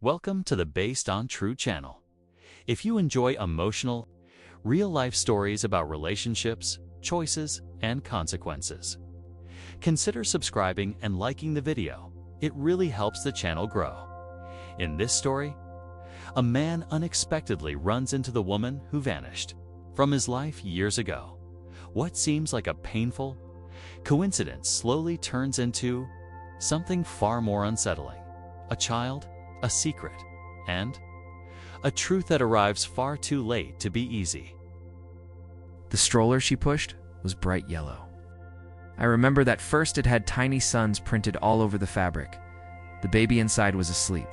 Welcome to the Based on True channel. If you enjoy emotional, real-life stories about relationships, choices, and consequences, consider subscribing and liking the video. It really helps the channel grow. In this story, a man unexpectedly runs into the woman who vanished from his life years ago. What seems like a painful coincidence slowly turns into something far more unsettling. A child, a secret, and a truth that arrives far too late to be easy. The stroller she pushed was bright yellow. I remember that first it had tiny suns printed all over the fabric. The baby inside was asleep,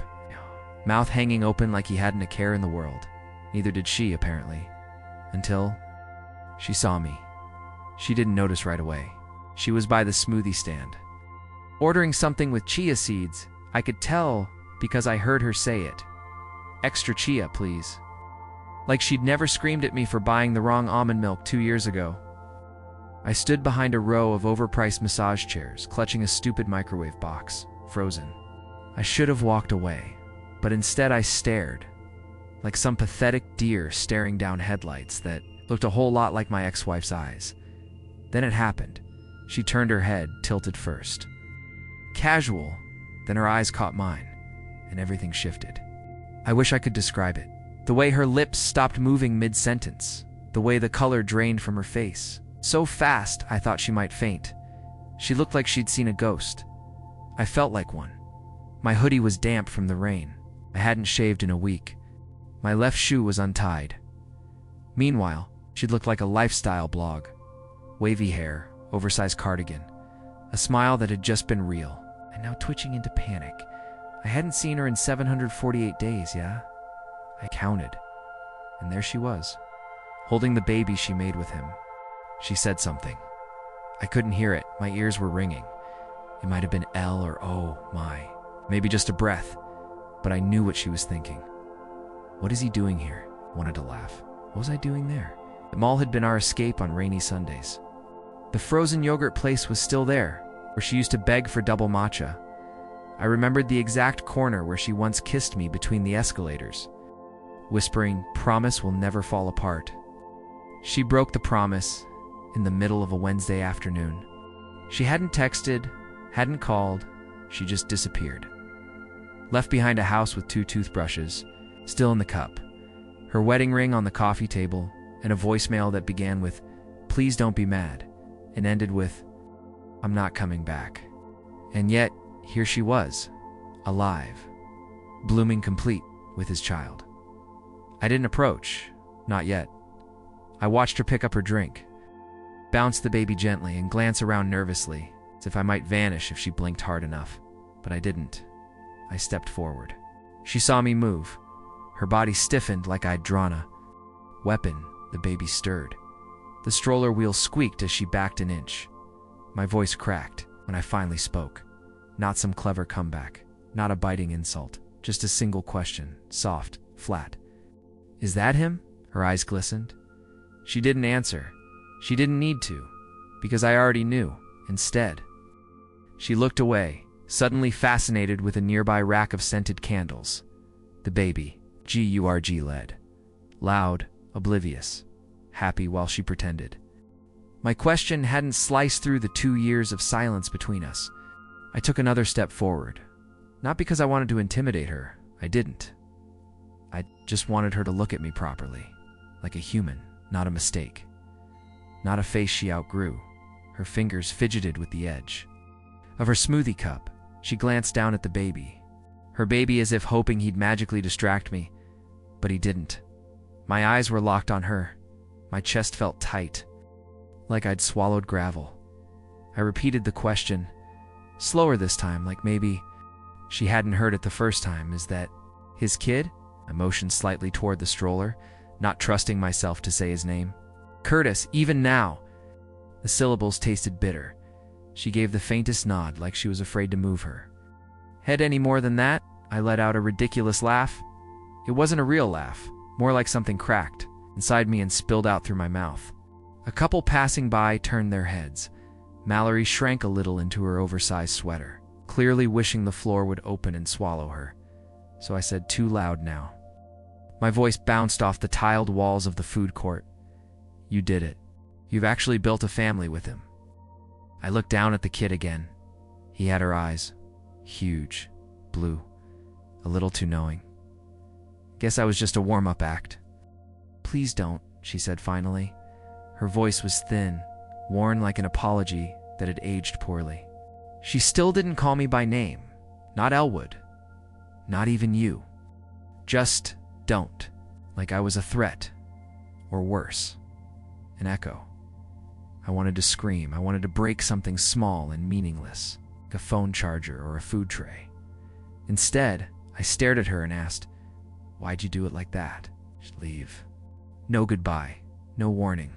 mouth hanging open like he hadn't a care in the world. Neither did she, apparently, until she saw me. She didn't notice right away. She was by the smoothie stand, ordering something with chia seeds. I could tell because I heard her say it. "Extra chia, please." Like she'd never screamed at me for buying the wrong almond milk 2 years ago. I stood behind a row of overpriced massage chairs, clutching a stupid microwave box, frozen. I should have walked away, but instead I stared, like some pathetic deer staring down headlights that looked a whole lot like my ex-wife's eyes. Then it happened. She turned her head, tilted first. Casual, then her eyes caught mine, and everything shifted. I wish I could describe it. The way her lips stopped moving mid-sentence, the way the color drained from her face. So fast, I thought she might faint. She looked like she'd seen a ghost. I felt like one. My hoodie was damp from the rain. I hadn't shaved in a week. My left shoe was untied. Meanwhile, she'd looked like a lifestyle blog. Wavy hair, oversized cardigan, a smile that had just been real, and now twitching into panic. I hadn't seen her in 748 days, yeah? I counted, and there she was, holding the baby she made with him. She said something. I couldn't hear it. My ears were ringing. It might have been L or O, maybe just a breath, but I knew what she was thinking. What is he doing here? I wanted to laugh. What was I doing there? The mall had been our escape on rainy Sundays. The frozen yogurt place was still there, where she used to beg for double matcha. I remembered the exact corner where she once kissed me between the escalators, whispering, "Promise we'll never fall apart." She broke the promise in the middle of a Wednesday afternoon. She hadn't texted, hadn't called, she just disappeared. Left behind a house with 2 toothbrushes, still in the cup, her wedding ring on the coffee table, and a voicemail that began with, "Please don't be mad," and ended with, "I'm not coming back." And yet, here she was, alive, blooming complete with his child. I didn't approach, not yet. I watched her pick up her drink, bounce the baby gently, and glance around nervously, as if I might vanish if she blinked hard enough. But I didn't. I stepped forward. She saw me move. Her body stiffened like I'd drawn a weapon. The baby stirred. The stroller wheel squeaked as she backed an inch. My voice cracked when I finally spoke. Not some clever comeback, not a biting insult, just a single question, soft, flat. "Is that him?" Her eyes glistened. She didn't answer. She didn't need to, because I already knew. Instead, she looked away, suddenly fascinated with a nearby rack of scented candles. The baby, G-U-R-G led. Loud, oblivious, happy while she pretended. My question hadn't sliced through the 2 years of silence between us. I took another step forward. Not because I wanted to intimidate her. I didn't. I just wanted her to look at me properly, like a human, not a mistake. Not a face she outgrew. Her fingers fidgeted with the edge of her smoothie cup. She glanced down at the baby. Her baby as if hoping he'd magically distract me, but he didn't. My eyes were locked on her. My chest felt tight, like I'd swallowed gravel. I repeated the question, slower this time, like maybe she hadn't heard it the first time. "Is that his kid?" I motioned slightly toward the stroller, not trusting myself to say his name. "Curtis, even now." The syllables tasted bitter. She gave the faintest nod, like she was afraid to move her head any more than that. I let out a ridiculous laugh. It wasn't a real laugh, more like something cracked inside me and spilled out through my mouth. A couple passing by turned their heads. Mallory shrank a little into her oversized sweater, clearly wishing the floor would open and swallow her. so I said too loud now. My voice bounced off the tiled walls of the food court. You did it. You've actually built a family with him. I looked down at the kid again. He had her eyes. Huge. Blue. A little too knowing. Guess I was just a warm-up act. Please don't, she said finally. Her voice was thin, worn like an apology that had aged poorly. She still didn't call me by name. Not Elwood. Not even you. Just don't. Like I was a threat. Or worse. An echo. I wanted to scream. I wanted to break something small and meaningless, like a phone charger or a food tray. Instead, I stared at her and asked, "Why'd you do it like that?" She'd leave. No goodbye. No warning.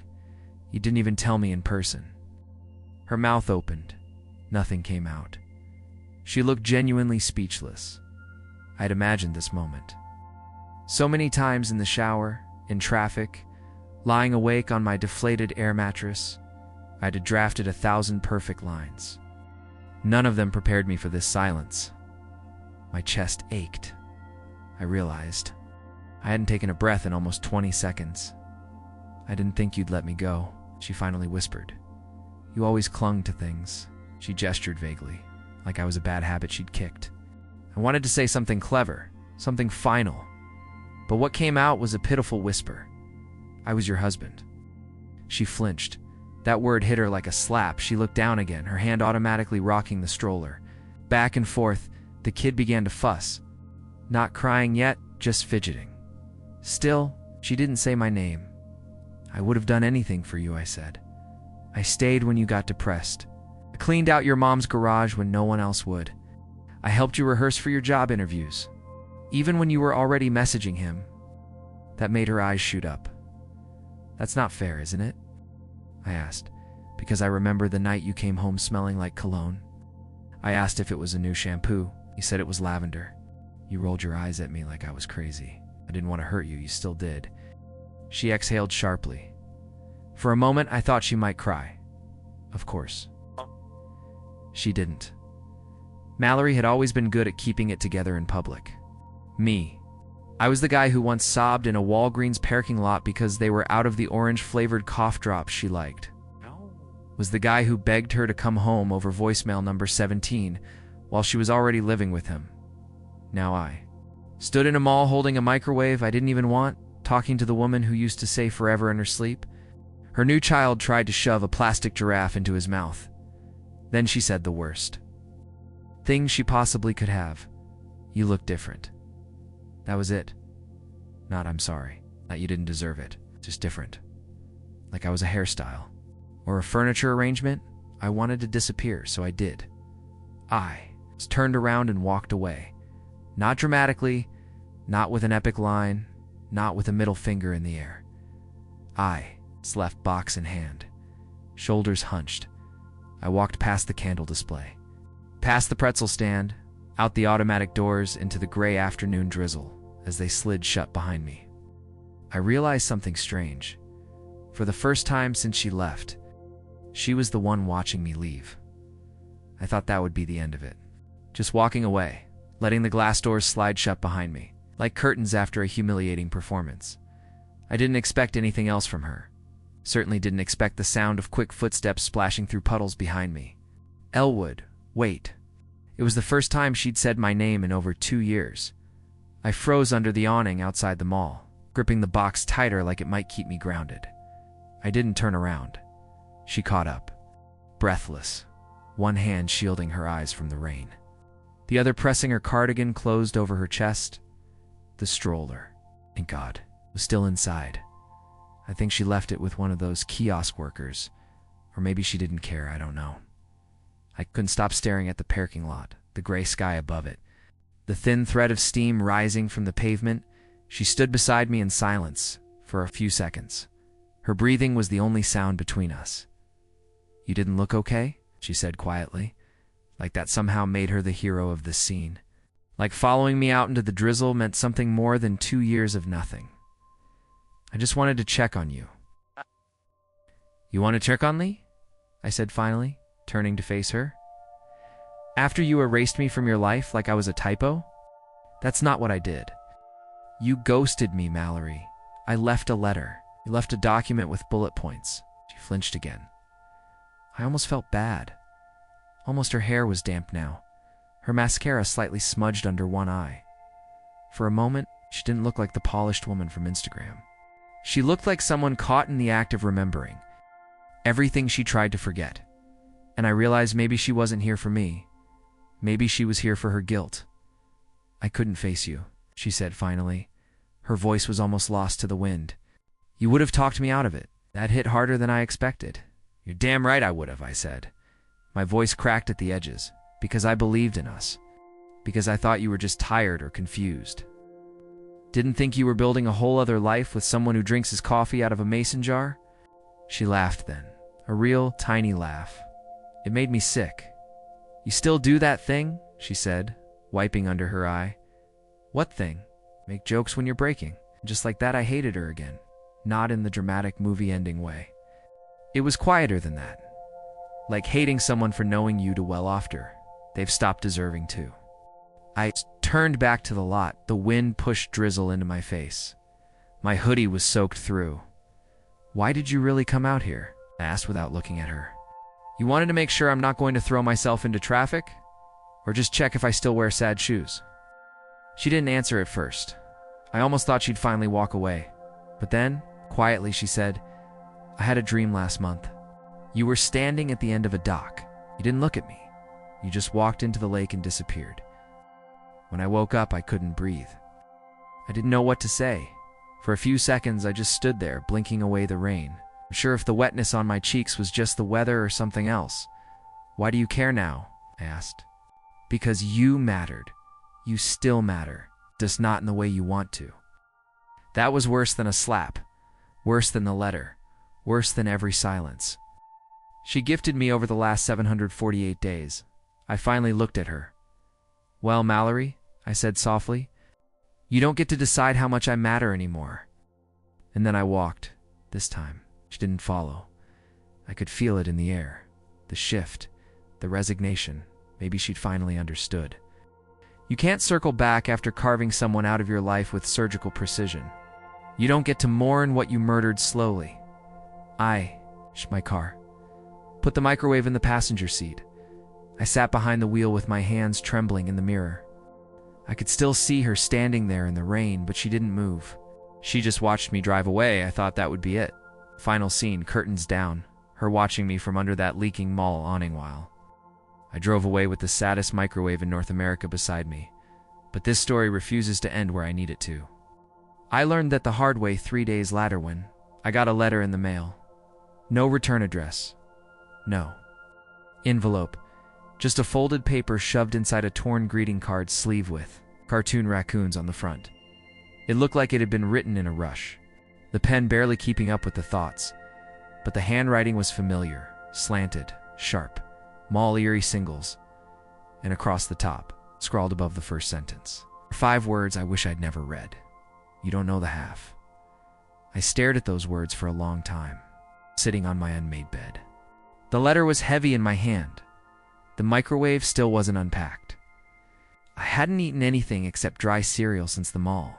You didn't even tell me in person. Her mouth opened. Nothing came out. She looked genuinely speechless. I'd imagined this moment. So many times in the shower, in traffic, lying awake on my deflated air mattress, I'd have drafted 1,000 perfect lines. None of them prepared me for this silence. My chest ached. I realized I hadn't taken a breath in almost 20 seconds. I didn't think you'd let me go, she finally whispered. You always clung to things. She gestured vaguely, like I was a bad habit she'd kicked. I wanted to say something clever, something final, but what came out was a pitiful whisper. I was your husband. She flinched. That word hit her like a slap. She looked down again, her hand automatically rocking the stroller. Back and forth, the kid began to fuss. Not crying yet, just fidgeting. Still, she didn't say my name. I would have done anything for you, I said. I stayed when you got depressed. I cleaned out your mom's garage when no one else would. I helped you rehearse for your job interviews, even when you were already messaging him. That made her eyes shoot up. That's not fair, isn't it? I asked, because I remember the night you came home smelling like cologne. I asked if it was a new shampoo. You said it was lavender. You rolled your eyes at me like I was crazy. I didn't want to hurt you, you still did. She exhaled sharply. For a moment, I thought she might cry. Of course. She didn't. Mallory had always been good at keeping it together in public. Me. I was the guy who once sobbed in a Walgreens parking lot because they were out of the orange-flavored cough drops she liked. Was the guy who begged her to come home over voicemail number 17 while she was already living with him. Now I stood in a mall holding a microwave I didn't even want, talking to the woman who used to say forever in her sleep. Her new child tried to shove a plastic giraffe into his mouth. Then she said the worst thing she possibly could have. You look different. That was it. Not I'm sorry, that you didn't deserve it, just different. Like I was a hairstyle. Or a furniture arrangement. I wanted to disappear, so I did. I was turned around and walked away. Not dramatically, not with an epic line, not with a middle finger in the air. I was left box in hand, shoulders hunched. I walked past the candle display, past the pretzel stand, out the automatic doors into the gray afternoon drizzle as they slid shut behind me. I realized something strange. For the first time since she left, she was the one watching me leave. I thought that would be the end of it. Just walking away, letting the glass doors slide shut behind me, like curtains after a humiliating performance. I didn't expect anything else from her. Certainly didn't expect the sound of quick footsteps splashing through puddles behind me. Elwood, wait. It was the first time she'd said my name in over 2 years. I froze under the awning outside the mall, gripping the box tighter like it might keep me grounded. I didn't turn around. She caught up, breathless, one hand shielding her eyes from the rain, the other pressing her cardigan closed over her chest. The stroller, thank God, was still inside. I think she left it with one of those kiosk workers, or maybe she didn't care, I don't know. I couldn't stop staring at the parking lot, the gray sky above it, the thin thread of steam rising from the pavement. She stood beside me in silence for a few seconds. Her breathing was the only sound between us. You didn't look okay? She said quietly, like that somehow made her the hero of this scene. Like following me out into the drizzle meant something more than 2 years of nothing. I just wanted to check on you. You want to check on me? I said finally, turning to face her. After you erased me from your life like I was a typo? That's not what I did. You ghosted me, Mallory. I left a letter. You left a document with bullet points. She flinched again. I almost felt bad. Almost her hair was damp now, her mascara slightly smudged under one eye. For a moment, she didn't look like the polished woman from Instagram. She looked like someone caught in the act of remembering everything she tried to forget. And I realized maybe she wasn't here for me. Maybe she was here for her guilt. I couldn't face you, she said finally. Her voice was almost lost to the wind. You would have talked me out of it. That hit harder than I expected. You're damn right I would have, I said. My voice cracked at the edges, because I believed in us. Because I thought you were just tired or confused. Didn't think you were building a whole other life with someone who drinks his coffee out of a mason jar? She laughed then, a real, tiny laugh. It made me sick. You still do that thing? She said, wiping under her eye. What thing? Make jokes when you're breaking. Just like that, I hated her again. Not in the dramatic movie ending way. It was quieter than that. Like hating someone for knowing you too well after they've stopped deserving to. I turned back to the lot. The wind pushed drizzle into my face. My hoodie was soaked through. Why did you really come out here? I asked without looking at her. You wanted to make sure I'm not going to throw myself into traffic? Or just check if I still wear sad shoes? She didn't answer at first. I almost thought she'd finally walk away. But then, quietly, she said, I had a dream last month. You were standing at the end of a dock. You didn't look at me. You just walked into the lake and disappeared. When I woke up, I couldn't breathe. I didn't know what to say. For a few seconds, I just stood there, blinking away the rain. I'm sure if the wetness on my cheeks was just the weather or something else. Why do you care now? I asked. Because you mattered. You still matter, just not in the way you want to. That was worse than a slap. Worse than the letter. Worse than every silence. She gifted me over the last 748 days. I finally looked at her. Well, Mallory, I said softly, you don't get to decide how much I matter anymore. And then I walked. This time, she didn't follow. I could feel it in the air. The shift, the resignation. Maybe she'd finally understood. You can't circle back after carving someone out of your life with surgical precision. You don't get to mourn what you murdered slowly. My car. Put the microwave in the passenger seat. I sat behind the wheel with my hands trembling in the mirror. I could still see her standing there in the rain, but she didn't move. She just watched me drive away. I thought that would be it. Final scene, curtains down, her watching me from under that leaking mall awning while I drove away with the saddest microwave in North America beside me. But this story refuses to end where I need it to. I learned that the hard way 3 days later when I got a letter in the mail. No return address. No envelope. Just a folded paper shoved inside a torn greeting card sleeve with cartoon raccoons on the front. It looked like it had been written in a rush, the pen barely keeping up with the thoughts. But the handwriting was familiar, slanted, sharp, mall eerie singles, and across the top, scrawled above the first sentence, 5 words I wish I'd never read. You don't know the half. I stared at those words for a long time, sitting on my unmade bed. The letter was heavy in my hand. The microwave still wasn't unpacked. I hadn't eaten anything except dry cereal since the mall.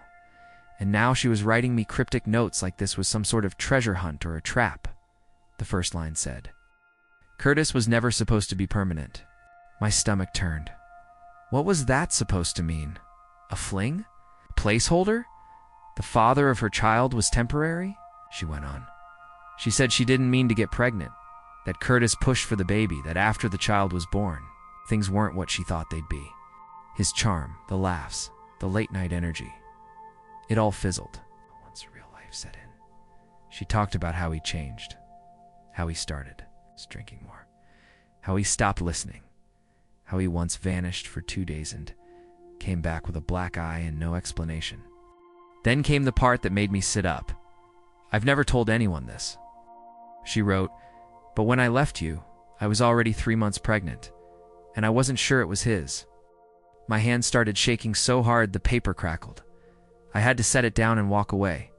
And now she was writing me cryptic notes like this was some sort of treasure hunt or a trap, the first line said. Curtis was never supposed to be permanent. My stomach turned. What was that supposed to mean? A fling? Placeholder? The father of her child was temporary? She went on. She said she didn't mean to get pregnant, that Curtis pushed for the baby, that after the child was born, things weren't what she thought they'd be. His charm, the laughs, the late-night energy. It all fizzled once real life set in. She talked about how he changed, how he started drinking more, how he stopped listening, how he once vanished for 2 days and came back with a black eye and no explanation. Then came the part that made me sit up. I've never told anyone this. She wrote, but when I left you, I was already 3 months pregnant, and I wasn't sure it was his. My hand started shaking so hard the paper crackled. I had to set it down and walk away.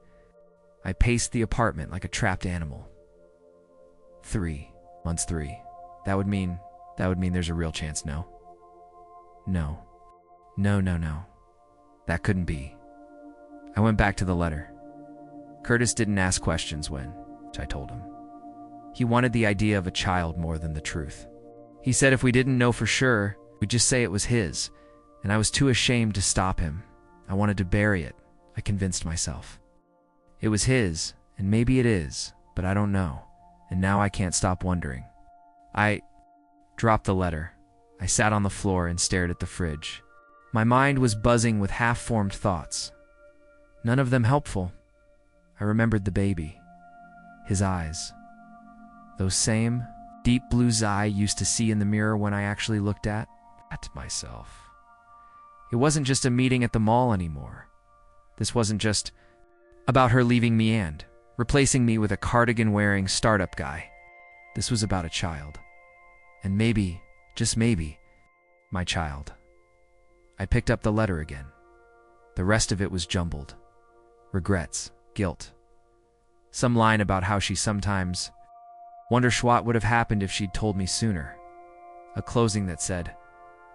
I paced the apartment like a trapped animal. 3 months. That would mean there's a real chance, no? No. That couldn't be. I went back to the letter. Curtis didn't ask questions when I told him. He wanted the idea of a child more than the truth. He said if we didn't know for sure, we'd just say it was his, and I was too ashamed to stop him. I wanted to bury it, I convinced myself. It was his, and maybe it is, but I don't know, and now I can't stop wondering. I dropped the letter. I sat on the floor and stared at the fridge. My mind was buzzing with half-formed thoughts. None of them helpful. I remembered the baby. His eyes. Those same deep blues I used to see in the mirror when I actually looked at myself. It wasn't just a meeting at the mall anymore. This wasn't just about her leaving me and replacing me with a cardigan-wearing startup guy. This was about a child. And maybe, just maybe, my child. I picked up the letter again. The rest of it was jumbled. Regrets, guilt. Some line about how she sometimes wonders what would have happened if she'd told me sooner. A closing that said,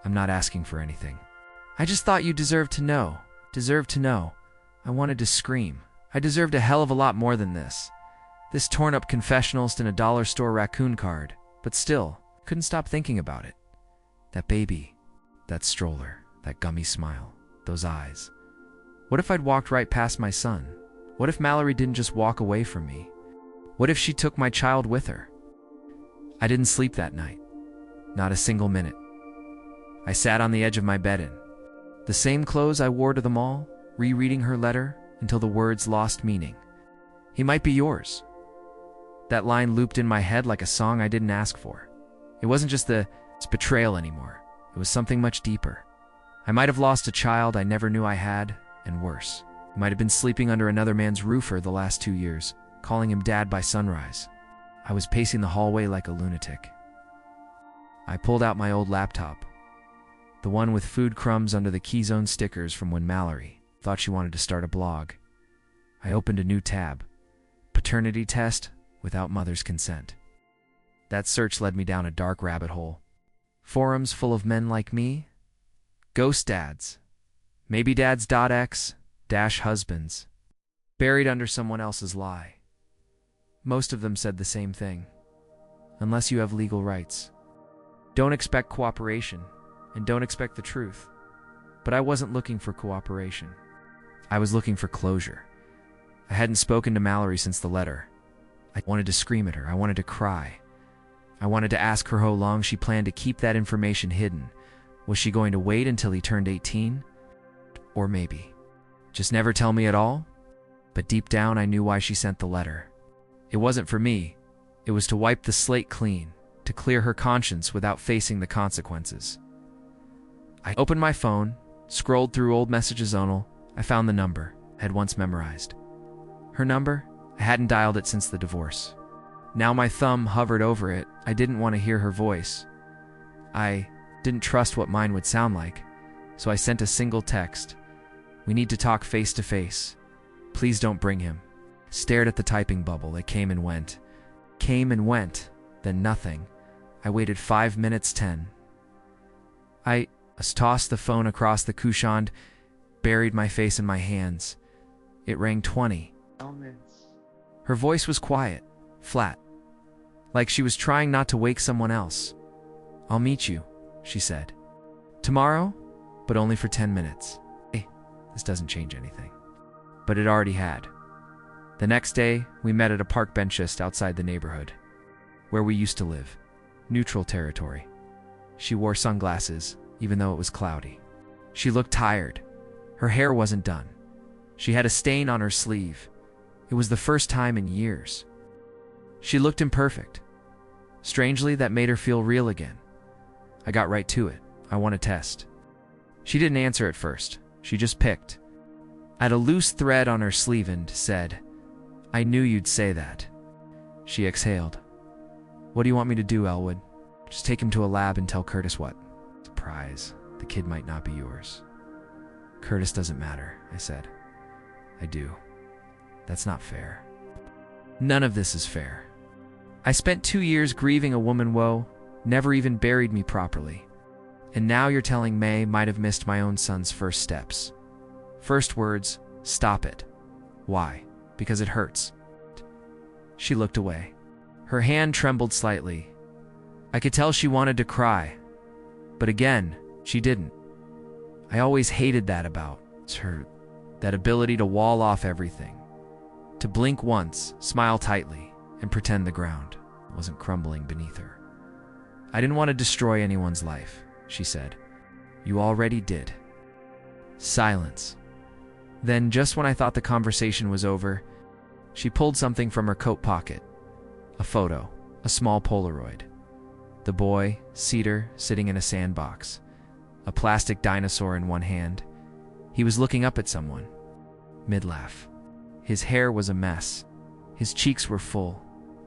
I'm not asking for anything. I just thought you deserved to know. Deserved to know. I wanted to scream. I deserved a hell of a lot more than this. This torn-up confessionalist in a dollar store raccoon card. But still, couldn't stop thinking about it. That baby. That stroller. That gummy smile. Those eyes. What if I'd walked right past my son? What if Mallory didn't just walk away from me? What if she took my child with her? I didn't sleep that night. Not a single minute. I sat on the edge of my bed in the same clothes I wore to the mall, rereading her letter until the words lost meaning. He might be yours. That line looped in my head like a song I didn't ask for. It wasn't just the betrayal anymore. It was something much deeper. I might have lost a child I never knew I had, and worse. I might have been sleeping under another man's roofer the last 2 years, calling him dad by sunrise. I was pacing the hallway like a lunatic. I pulled out my old laptop, the one with food crumbs under the Keyzone stickers from when Mallory thought she wanted to start a blog. I opened a new tab, paternity test without mother's consent. That search led me down a dark rabbit hole. Forums full of men like me, ghost dads, maybe dads.x, dash husbands, buried under someone else's lie. Most of them said the same thing. Unless you have legal rights. Don't expect cooperation, and don't expect the truth. But I wasn't looking for cooperation. I was looking for closure. I hadn't spoken to Mallory since the letter. I wanted to scream at her. I wanted to cry. I wanted to ask her how long she planned to keep that information hidden. Was she going to wait until he turned 18? Or maybe just never tell me at all? But deep down, I knew why she sent the letter. It wasn't for me. It was to wipe the slate clean, to clear her conscience without facing the consequences. I opened my phone, scrolled through old messages only. I found the number I had once memorized. Her number? I hadn't dialed it since the divorce. Now my thumb hovered over it. I didn't want to hear her voice. I didn't trust what mine would sound like, so I sent a single text. We need to talk face to face. Please don't bring him. Stared at the typing bubble. It came and went. Came and went. Then nothing. I waited 5 minutes 10. I tossed the phone across the couchant, buried my face in my hands. It rang 20. Her voice was quiet, flat, like she was trying not to wake someone else. I'll meet you, she said. Tomorrow, but only for 10 minutes. Hey, this doesn't change anything. But it already had. The next day, we met at a park bench just outside the neighborhood, where we used to live. Neutral territory. She wore sunglasses, even though it was cloudy. She looked tired. Her hair wasn't done. She had a stain on her sleeve. It was the first time in years. She looked imperfect. Strangely, that made her feel real again. I got right to it. I want a test. She didn't answer at first. She just picked at a loose thread on her sleeve and said, I knew you'd say that. She exhaled. What do you want me to do, Elwood? Just take him to a lab and tell Curtis what? Surprise. The kid might not be yours. Curtis doesn't matter, I said. I do. That's not fair. None of this is fair. I spent 2 years grieving a woman woe, never even buried me properly. And now you're telling May might have missed my own son's first steps. First words, "Stop it." Why? Because it hurts. She looked away. Her hand trembled slightly. I could tell she wanted to cry. But again, she didn't. I always hated that about her, that ability to wall off everything. To blink once, smile tightly, and pretend the ground wasn't crumbling beneath her. "I didn't want to destroy anyone's life," she said. "You already did." Silence. Then, just when I thought the conversation was over, she pulled something from her coat pocket. A photo, a small Polaroid. The boy, Cedar, sitting in a sandbox. A plastic dinosaur in one hand. He was looking up at someone. Mid-laugh. His hair was a mess. His cheeks were full.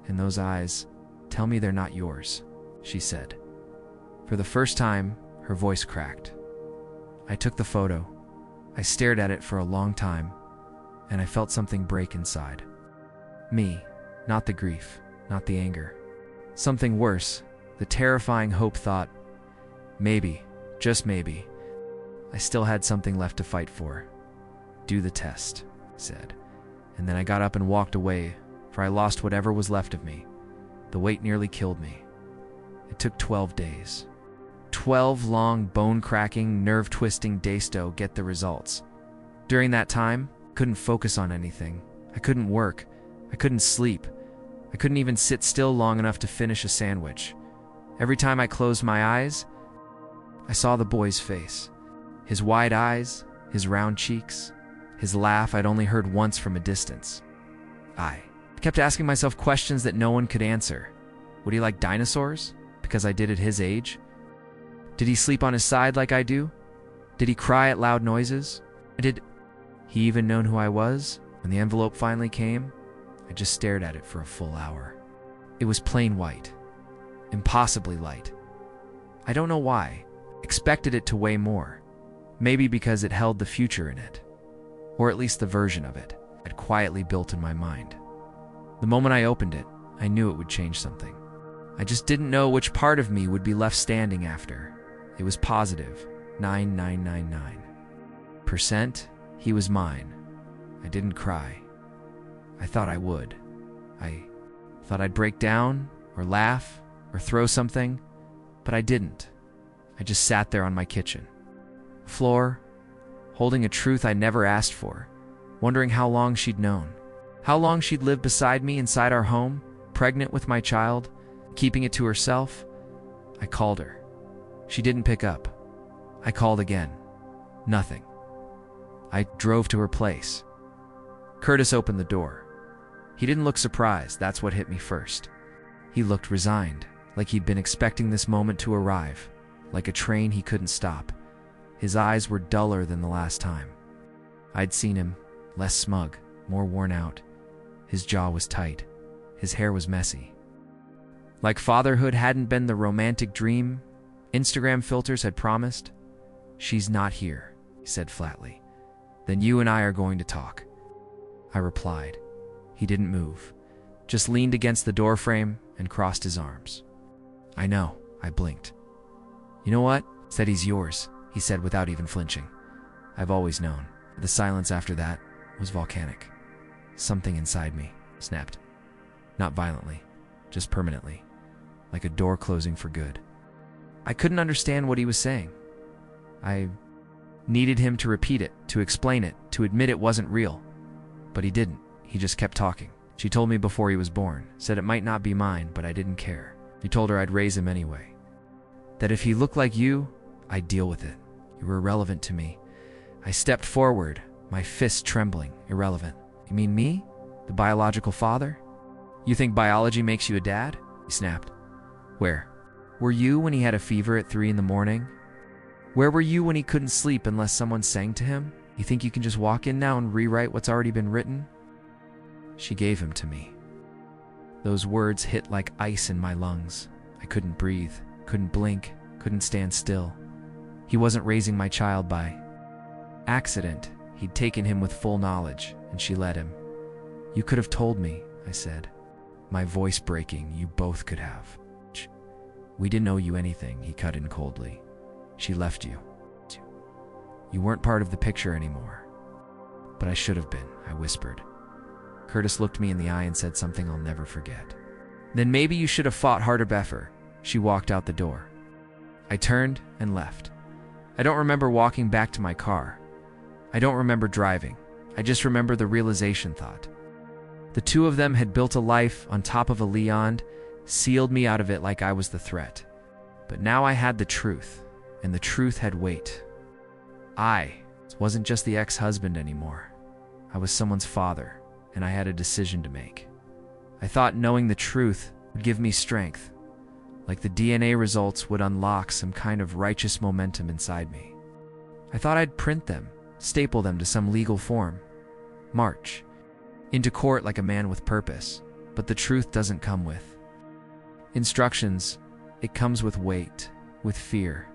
And those eyes, "Tell me they're not yours," she said. For the first time, her voice cracked. I took the photo. I stared at it for a long time, and I felt something break inside. Me, not the grief, not the anger. Something worse, the terrifying hope thought, maybe, just maybe, I still had something left to fight for. "Do the test," I said, and then I got up and walked away, for I lost whatever was left of me. The weight nearly killed me. It took 12 days. 12 long, bone-cracking, nerve-twisting days to get the results. During that time, I couldn't focus on anything. I couldn't work. I couldn't sleep. I couldn't even sit still long enough to finish a sandwich. Every time I closed my eyes, I saw the boy's face. His wide eyes, his round cheeks, his laugh I'd only heard once from a distance. I kept asking myself questions that no one could answer. Would he like dinosaurs? Because I did at his age? Did he sleep on his side like I do? Did he cry at loud noises? Did he even know who I was? When the envelope finally came, I just stared at it for a full hour. It was plain white. Impossibly light. I don't know why. Expected it to weigh more. Maybe because it held the future in it. Or at least the version of it I'd quietly built in my mind. The moment I opened it, I knew it would change something. I just didn't know which part of me would be left standing after. It was positive, 9999%. He was mine. I didn't cry. I thought I would. I thought I'd break down, or laugh, or throw something, but I didn't. I just sat there on my kitchen floor, holding a truth I never asked for, wondering how long she'd known, how long she'd lived beside me inside our home, pregnant with my child, keeping it to herself. I called her. She didn't pick up. I called again. Nothing. I drove to her place. Curtis opened the door. He didn't look surprised, that's what hit me first. He looked resigned, like he'd been expecting this moment to arrive, like a train he couldn't stop. His eyes were duller than the last time. I'd seen him, less smug, more worn out. His jaw was tight. His hair was messy. Like fatherhood hadn't been the romantic dream Instagram filters had promised. "She's not here," he said flatly. "Then you and I are going to talk." I replied. He didn't move, just leaned against the doorframe and crossed his arms. "I know," I blinked. "You know what?" "Said he's yours," he said without even flinching. "I've always known." The silence after that was volcanic. Something inside me snapped. Not violently, just permanently, like a door closing for good. I couldn't understand what he was saying. I needed him to repeat it, to explain it, to admit it wasn't real. But he didn't. He just kept talking. "She told me before he was born, said it might not be mine, but I didn't care. He told her I'd raise him anyway. That if he looked like you, I'd deal with it. You were irrelevant to me." I stepped forward, my fists trembling. "Irrelevant? You mean me? The biological father? You think biology makes you a dad?" He snapped. "Where? Were you when he had a fever at 3 a.m? Where were you when he couldn't sleep unless someone sang to him? You think you can just walk in now and rewrite what's already been written?" She gave him to me. Those words hit like ice in my lungs. I couldn't breathe, couldn't blink, couldn't stand still. He wasn't raising my child by accident. He'd taken him with full knowledge, and she let him. "You could have told me," I said, my voice breaking. "You both could have." "We didn't owe you anything," he cut in coldly. "She left you. You weren't part of the picture anymore." But I should have been, I whispered. Curtis looked me in the eye and said something I'll never forget. Then maybe you should have fought harder, Beffer. She walked out the door. I turned and left. I don't remember walking back to my car. I don't remember driving. I just remember the realization thought. The two of them had built a life on top of a Leon, sealed me out of it like I was the threat. But now I had the truth, and the truth had weight. I wasn't just the ex-husband anymore. I was someone's father, and I had a decision to make. I thought knowing the truth would give me strength, like the DNA results would unlock some kind of righteous momentum inside me. I thought I'd print them, staple them to some legal form, march into court like a man with purpose. But the truth doesn't come with instructions. It comes with weight, with fear,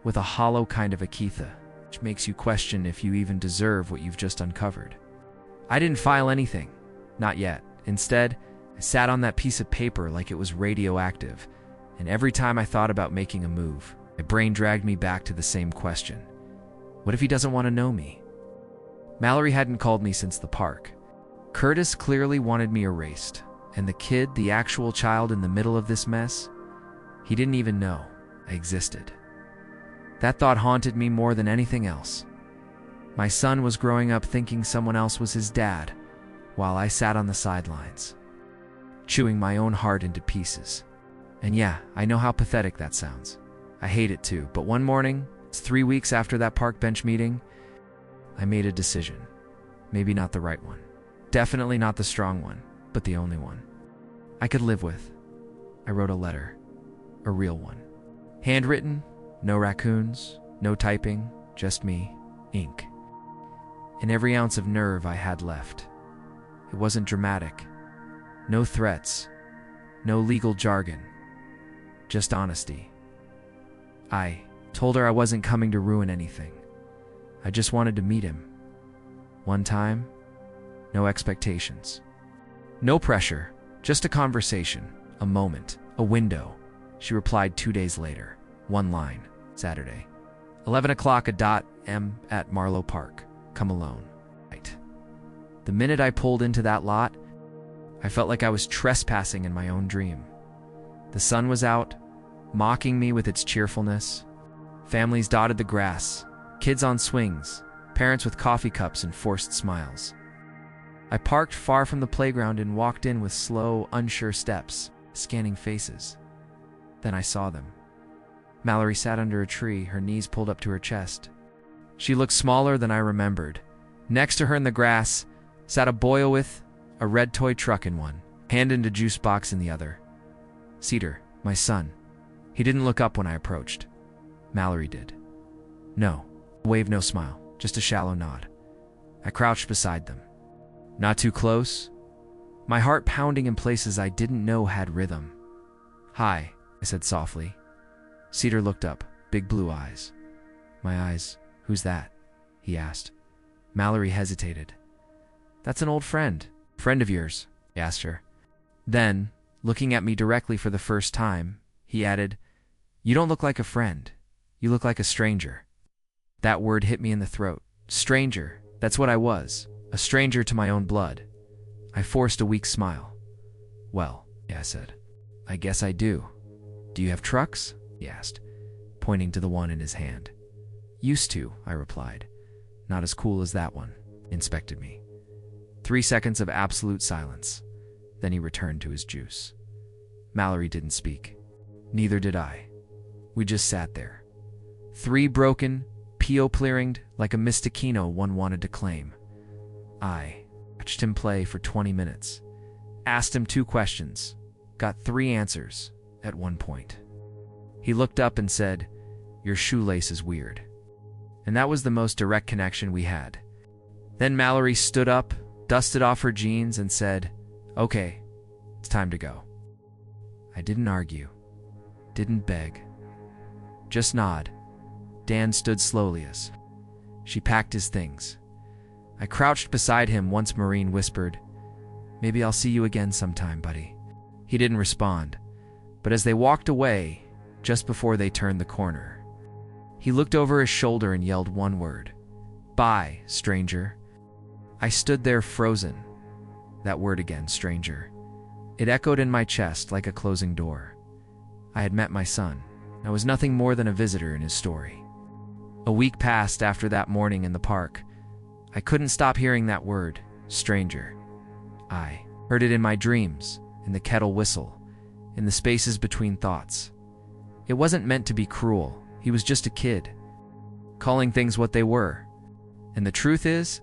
with a hollow kind of akitha, which makes you question if you even deserve what you've just uncovered. I didn't file anything, not yet. Instead, I sat on that piece of paper like it was radioactive, and every time I thought about making a move, my brain dragged me back to the same question. What if he doesn't want to know me? Mallory hadn't called me since the park. Curtis clearly wanted me erased, and the kid, the actual child in the middle of this mess, he didn't even know I existed. That thought haunted me more than anything else. My son was growing up thinking someone else was his dad, while I sat on the sidelines, chewing my own heart into pieces. And yeah, I know how pathetic that sounds. I hate it too, but one morning, 3 weeks after that park bench meeting, I made a decision. Maybe not the right one. Definitely not the strong one, but the only one I could live with. I wrote a letter, a real one. Handwritten, no raccoons, no typing, just me, ink, and every ounce of nerve I had left. It wasn't dramatic. No threats, no legal jargon, just honesty. I told her I wasn't coming to ruin anything. I just wanted to meet him. One time, no expectations. No pressure, just a conversation, a moment, a window. She replied 2 days later. One line, Saturday. 11 o'clock a.m. at Marlow Park. Come alone. Right. The minute I pulled into that lot, I felt like I was trespassing in my own dream. The sun was out, mocking me with its cheerfulness. Families dotted the grass, kids on swings, parents with coffee cups and forced smiles. I parked far from the playground and walked in with slow, unsure steps, scanning faces. Then I saw them. Mallory sat under a tree, her knees pulled up to her chest. She looked smaller than I remembered. Next to her in the grass sat a boy with a red toy truck in one, hand and a juice box in the other. Cedar, my son. He didn't look up when I approached. Mallory did. No wave, no smile, just a shallow nod. I crouched beside them. Not too close, my heart pounding in places I didn't know had rhythm. Hi, I said softly. Cedar looked up, big blue eyes. My eyes. Who's that? He asked. Mallory hesitated. That's an old friend. Friend of yours? I asked her. Then, looking at me directly for the first time, he added, You don't look like a friend. You look like a stranger. That word hit me in the throat. Stranger. That's what I was. A stranger to my own blood. I forced a weak smile. Well, I said. I guess I do. Do you have trucks? He asked, pointing to the one in his hand. Used to, I replied. Not as cool as that one. Inspected me. 3 seconds of absolute silence. Then he returned to his juice. Mallory didn't speak. Neither did I. We just sat there. 3 broken, peo-plearinged like a Mystikino one wanted to claim. I watched him play for 20 minutes. Asked him 2 questions. Got 3 answers at one point. He looked up and said, Your shoelace is weird. And that was the most direct connection we had. Then Mallory stood up, dusted off her jeans, and said, Okay, it's time to go. I didn't argue, didn't beg, just nod. Dan stood slowly as she packed his things. I crouched beside him once Maureen whispered, Maybe I'll see you again sometime, buddy. He didn't respond, but as they walked away, just before they turned the corner, he looked over his shoulder and yelled one word, Bye, stranger. I stood there frozen. That word again, stranger. It echoed in my chest like a closing door. I had met my son. I was nothing more than a visitor in his story. A week passed after that morning in the park. I couldn't stop hearing that word, stranger. I heard it in my dreams, in the kettle whistle, in the spaces between thoughts. It wasn't meant to be cruel. He was just a kid, calling things what they were. And the truth is,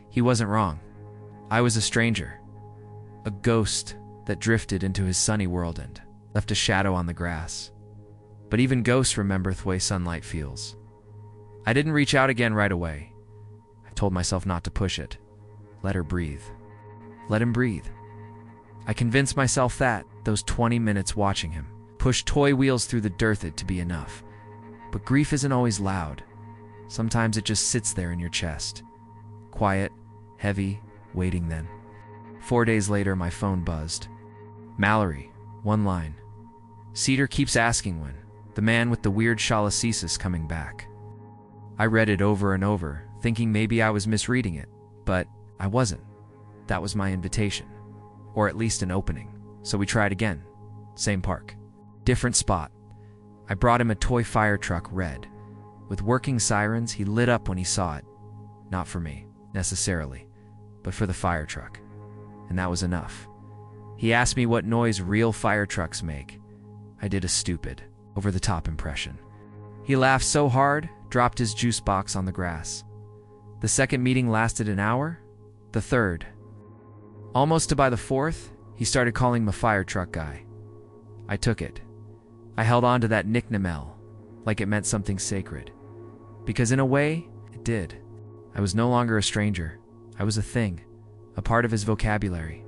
he wasn't wrong. I was a stranger, a ghost that drifted into his sunny world and left a shadow on the grass. But even ghosts remember the way sunlight feels. I didn't reach out again right away. I told myself not to push it. Let her breathe. Let him breathe. I convinced myself that, those 20 minutes watching him push toy wheels through the dirt, it to be enough. But grief isn't always loud. Sometimes it just sits there in your chest. Quiet, heavy, waiting then. 4 days later, my phone buzzed. Mallory, one line. Cedar keeps asking when. The man with the weird shalacesis coming back. I read it over and over, thinking maybe I was misreading it, but I wasn't. That was my invitation. Or at least an opening. So we tried again. Same park. Different spot. I brought him a toy fire truck, red. With working sirens, he lit up when he saw it. Not for me, necessarily, but for the fire truck. And that was enough. He asked me what noise real fire trucks make. I did a stupid, over-the-top impression. He laughed so hard, dropped his juice box on the grass. The second meeting lasted an hour. The third. Almost to by the fourth, he started calling me fire truck guy. I took it. I held on to that nickname like it meant something sacred. Because in a way, it did. I was no longer a stranger. I was a thing, a part of his vocabulary,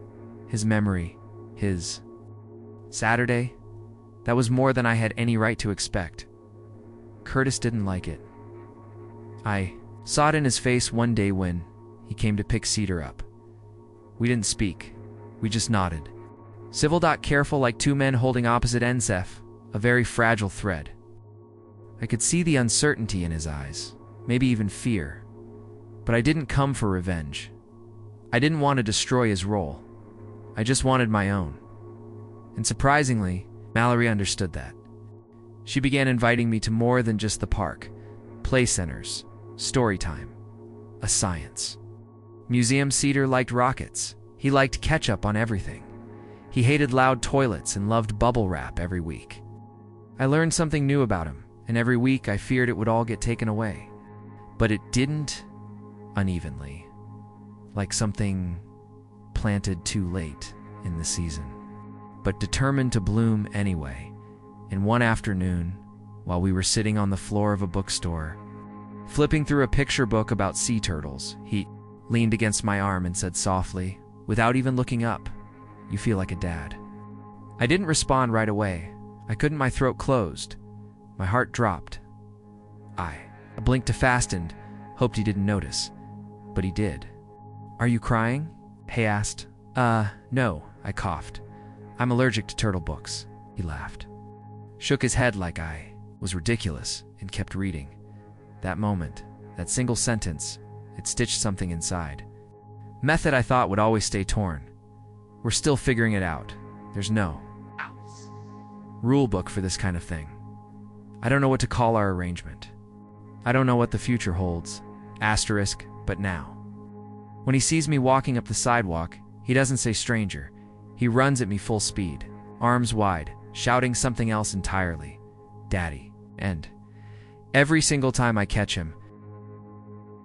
his memory, his... Saturday, that was more than I had any right to expect. Curtis didn't like it. I saw it in his face one day when he came to pick Cedar up. We didn't speak. We just nodded. Civil, careful, like two men holding opposite ends, a very fragile thread. I could see the uncertainty in his eyes, maybe even fear. But I didn't come for revenge. I didn't want to destroy his role. I just wanted my own. And surprisingly, Mallory understood that. She began inviting me to more than just the park, play centers, story time, a science. Museum. Cedar liked rockets. He liked ketchup on everything. He hated loud toilets and loved bubble wrap every week. I learned something new about him, and every week I feared it would all get taken away. But it didn't, unevenly, like something planted too late in the season, but determined to bloom anyway. And one afternoon, while we were sitting on the floor of a bookstore, flipping through a picture book about sea turtles, he leaned against my arm and said softly, without even looking up, "You feel like a dad." I didn't respond right away. I couldn't. My throat closed. My heart dropped. I blinked too fast and hoped he didn't notice. But he did. "Are you crying?" he asked. No," I coughed. "I'm allergic to turtle books." He laughed, shook his head like I was ridiculous, and kept reading. That moment, that single sentence, it stitched something inside. Method I thought would always stay torn. We're still figuring it out. There's no rule book for this kind of thing. I don't know what to call our arrangement. I don't know what the future holds. Asterisk, but now. When he sees me walking up the sidewalk, he doesn't say stranger. He runs at me full speed, arms wide, shouting something else entirely. Daddy. And every single time I catch him,